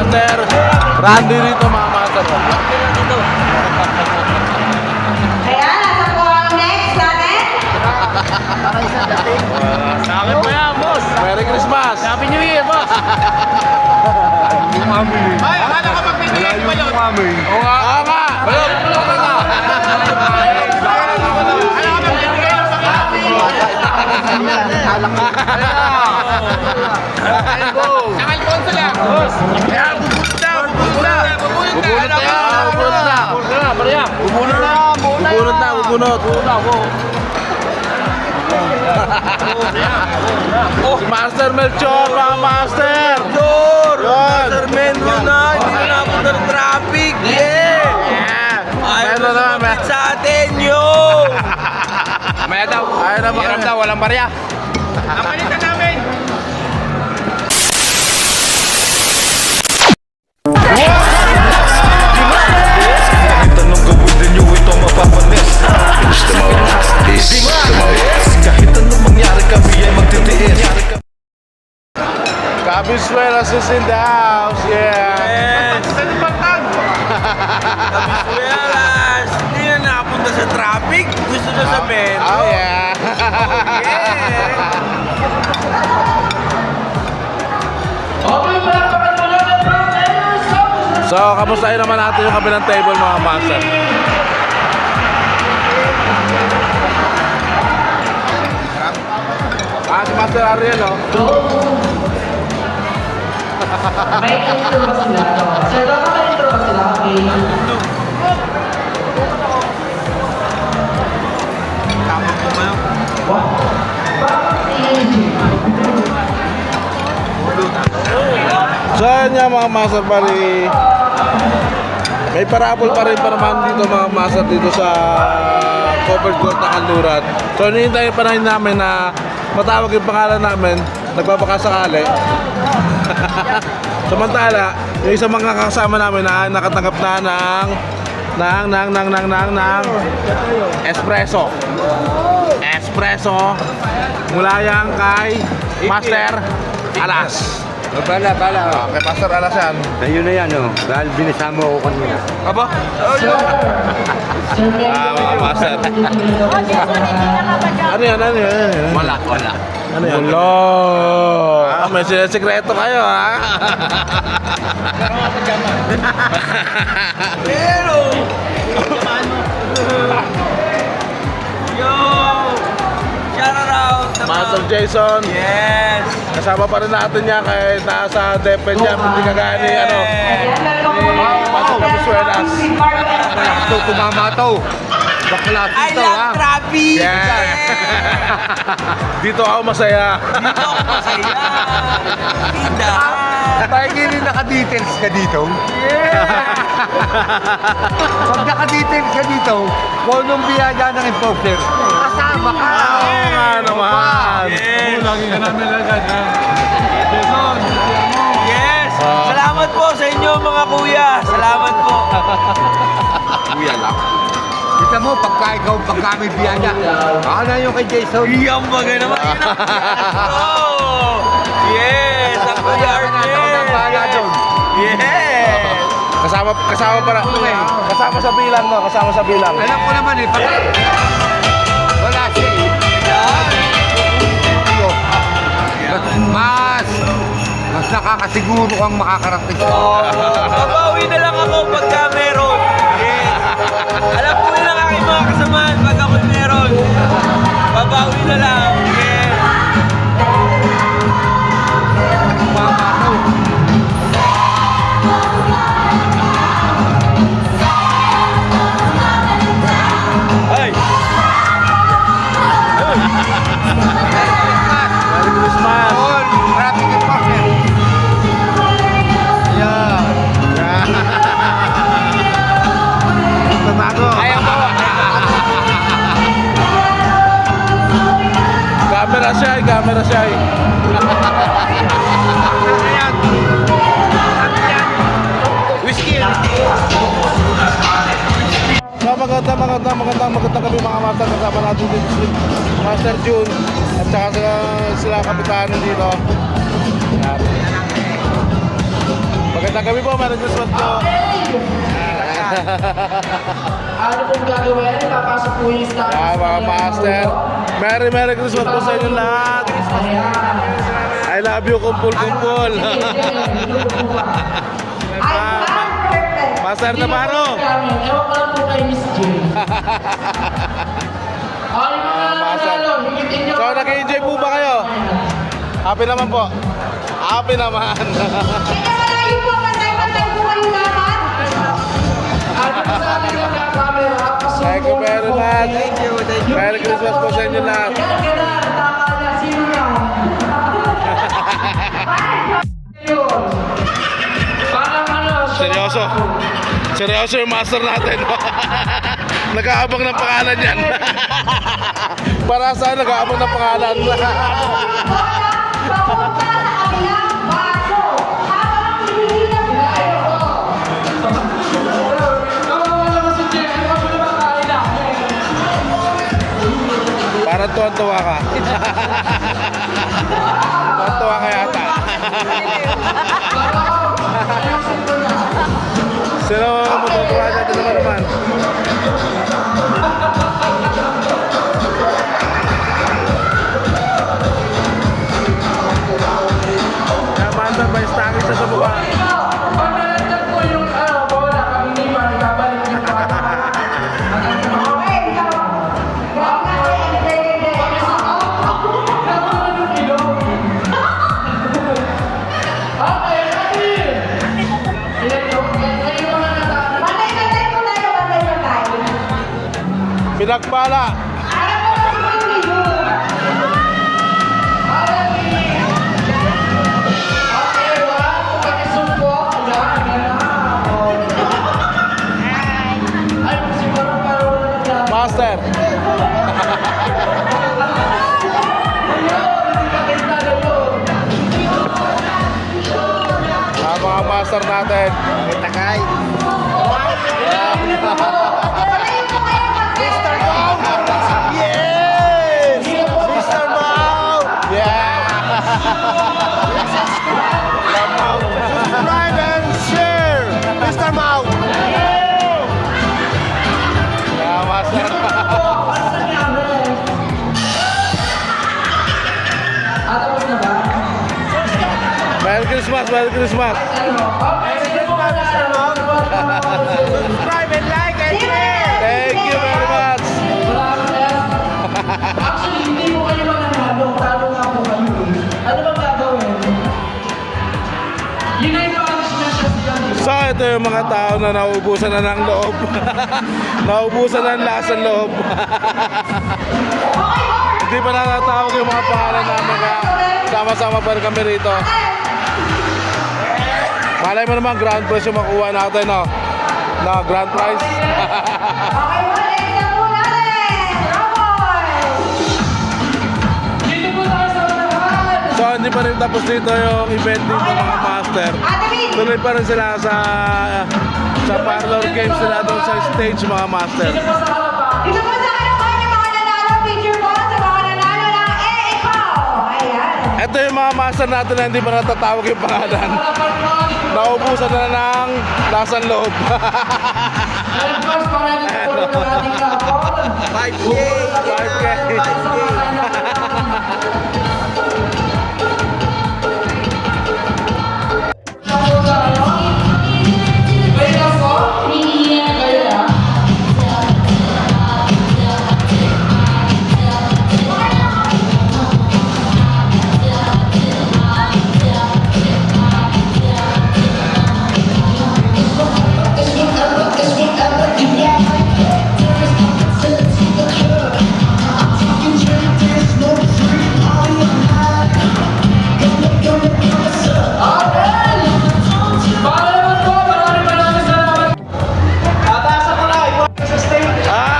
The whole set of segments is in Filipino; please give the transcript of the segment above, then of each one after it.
Master Randy dito mga master. Kaya nasa po ang next natin. Sa akin pa yan, boss. Merry Christmas. Happy New Year, boss. Ay, akala ka magbibigay pa yun. Oo nga. Balot. Ang Alfonso lang. Boss. Kaya bubunot na. Si Master Melchor, mga master. Master Menro na, hindi na napunta ng traffic. Ayaw na sumapit sa atin, yo! Maya daw. Ayaw na Hirap daw, walang barya. Napalitan namin. Tanong gawin din nyo ito mapapanis. Gusto mo, kahit anong mangyari kami ay magtitiis. Cabisuelas is in the house, yeah. Kabisuelas, hindi na napunta sa traffic. Gusto na sa Menro. Oh, yeah. So, kamustahin naman natin yung kabilang table mga master. Si Master Ariel, oh. May intro ba sila to? Sir, dapat may intro ba sila? Okay. So, yun nga mga master, bali may parapol pa rin pa naman dito mga master dito sa covered court na Kanluran. So, hinihintay pa rin namin na matawag yung pangalan namin, nagbabakasakali. Samantala, yung isang mga kasama namin na nakatanggap na ng espresso. Espresso mula yan kay Master Alas. Bala. Kay Master Alas yan. Ayun na yan, oh. Dahil binisama ako kanina. Aba? Mga master. Ano yan? Wala. Ano yan? Hello! May sikreto kayo, ha? Pero! Yo! Shout out! Master Jason. Yes! Kasama pa rin natin yan kahit nasa DepEd niya. Hindi kagaya ni, ano, ni Master Cabisuelas. Ito, tumama to. Baklas I ito, love ha? traffic! Yeah. Dito ako masaya. Dito ako masaya! Tindahan! Dahil hindi naka-details ka dito. Pag naka-details ka dito, kung anong biyaya ng enforcer, kasama ka. Oo nga naman. Yes! Lagi ka namin lagad, ha? Yes! Salamat po sa inyo mga kuya! Salamat po! Kuya lang. Kita mo, pagka ikaw, pagka may biyaya, ano yung kay Jason? Iyang baga naman! Yun ang oh! Yes! Ang kuya Arnel! Yes! Kasama para kasama sa bilang, no? Kasama sa bilang. Alam ko naman eh, pag wala siya eh. Mas nakakasiguro kang makakarating sa Babawi na lang ako pagka meron. Yes. Alam ko yun ang aking mga kasamahan pag ako meron. Babawi na lang. Yes. Ay! Merry Christmas. traffic enforcer. Tanago. Ayaw po. Camera siya. Whiskey. So, magandang gabi mga master. Kasama natin dito si Master June at saka sila kapitanan dito. Yan. Magandang kami po, Merry Christmas po. Ano pong gagawin? Papasok po yung staff. Mga master, Merry Christmas po sa inyo lahat. I love you, kumpul-kumpul. Master Navarro. Ewan ko lang po kay Miss J. Ay, mga Master. nanalo, higitin nyo. So, nag-enjoy po ba kayo? Happy naman po. Happy naman. Kaya malayo po, pantay-pantay po kayo lahat. Ano po sa atin yung camera? Thank you very much. Merry Christmas po sa inyo lahat. Yan, ganun. Tama na. Sino yan? Yun. Parang ano, Seryoso. Seryoso yung master natin. Nag-aabang ng pangalan yan. Para saan nag-aabang ng pangalan? Papunta sa kanilang baso. Habang hinihila po kayo. Parang tuwan-tuwa ka. Tuwan-tuwa ka yata. Sino matutuwa natin naman? Kaya master, may stocking siya sa mukha. Pag nalagdag po yung bola, pag hindi pa, nagbabalik yung bola. Okay, ikaw. Hindi. Nakuha yung ilong. Okay, ready? Ilan yung mga natalo. Pantay-pantay po tayo, pantay-pantay. Pinagpala. Alam mo na po yung video. Okay, one. Pakisumpo. Ayan, ayan na. Ay, siguro parang wala naglaban. Master. Mga master natin. Takay. Mr. Yes! Mr. Mau! Yeah! Subscribe and share! Mr. Mau! Yeah, master. Tapos na ba? Merry Christmas! Merry Christmas! Okay, sige po mga Subscribe and like and share! Thank you very much! Actually, hindi mo kayo mananalo. Talo nga po kayo eh. Ano bang gagawin? Yun na yung punishment kasi yan. So, ito yung mga tao na naubusan na ng loob. Naubusan na ng lasang loob. Hindi pa natatawag yung mga pangalan namin kaya sama-sama pa rin kami rito. Malay mo naman, grand prize yung makuha natin, no? Na grand prize. Okay po, next na po natin. Raboy. Dito po tayo sa unahan. So, hindi pa rin tapos dito yung event dito, mga master. Ate Tuloy pa rin sila sa parlor games nila doon sa stage, mga master. Dito po sa harapan. Dito po sa harapan yung mga nanalo picture po sa mga nanalo ng ikaw. Ayan. Ito yung mga master natin na hindi pa natatawag yung pangalan. Harapan po. Naubusan na ng lasang loob. And of course, para dito po yung ating kapon. 5K! 5K!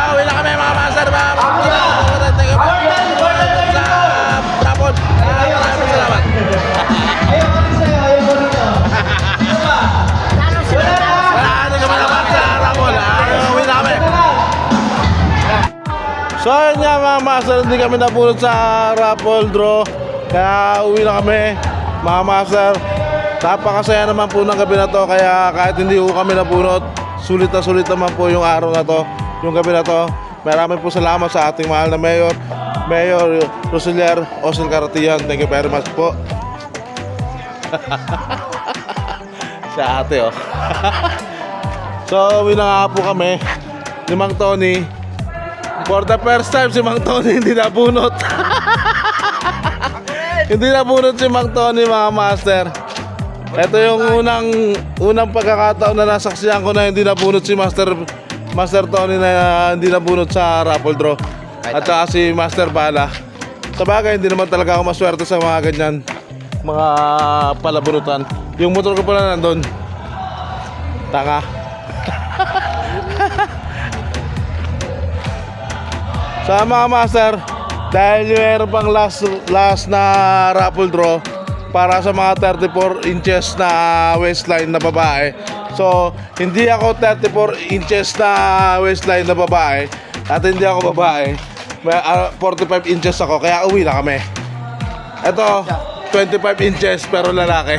Uwi na kami, mga master. Maraming salamat. Hindi kami naman sa Ramon. Uwi na kami. So ayun nga, mga master, hindi kami napulot sa raffle draw. Kaya uwi na kami, mga master. Napakasaya naman po ng gabi na to, kaya kahit hindi po kami nabunot, sulit naman po yung araw na to, yung gabi na to. Maraming po salamat sa ating mahal na Mayor Roselier Osel Caratian. Thank you very much po. Si ate oh. So, uwi na nga po kami ni Mang Tony. For the first time, si Mang Tony hindi nabunot. Hindi nabunot si Mang Tony, mga master. Ito yung unang pagkakataon na nasaksihan ko na hindi nabunot si Master Tony na hindi nabunot sa raffle draw. At saka si Master Bala. Sa bagay, hindi naman talaga ako maswerte sa mga ganyan, mga palabunutan. Yung motor ko pala nandun. Tanga. Sa mga master, dahil meron pang last na raffle draw para sa mga 34 inches na waistline na babae. So, hindi ako 34 inches na waistline na babae at hindi ako babae. 45 inches ako, kaya uwi na kami. Ito, 25 inches pero lalaki.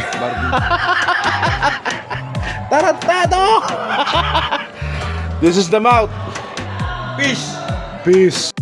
Tarantado! This is the mouth. Peace! Peace.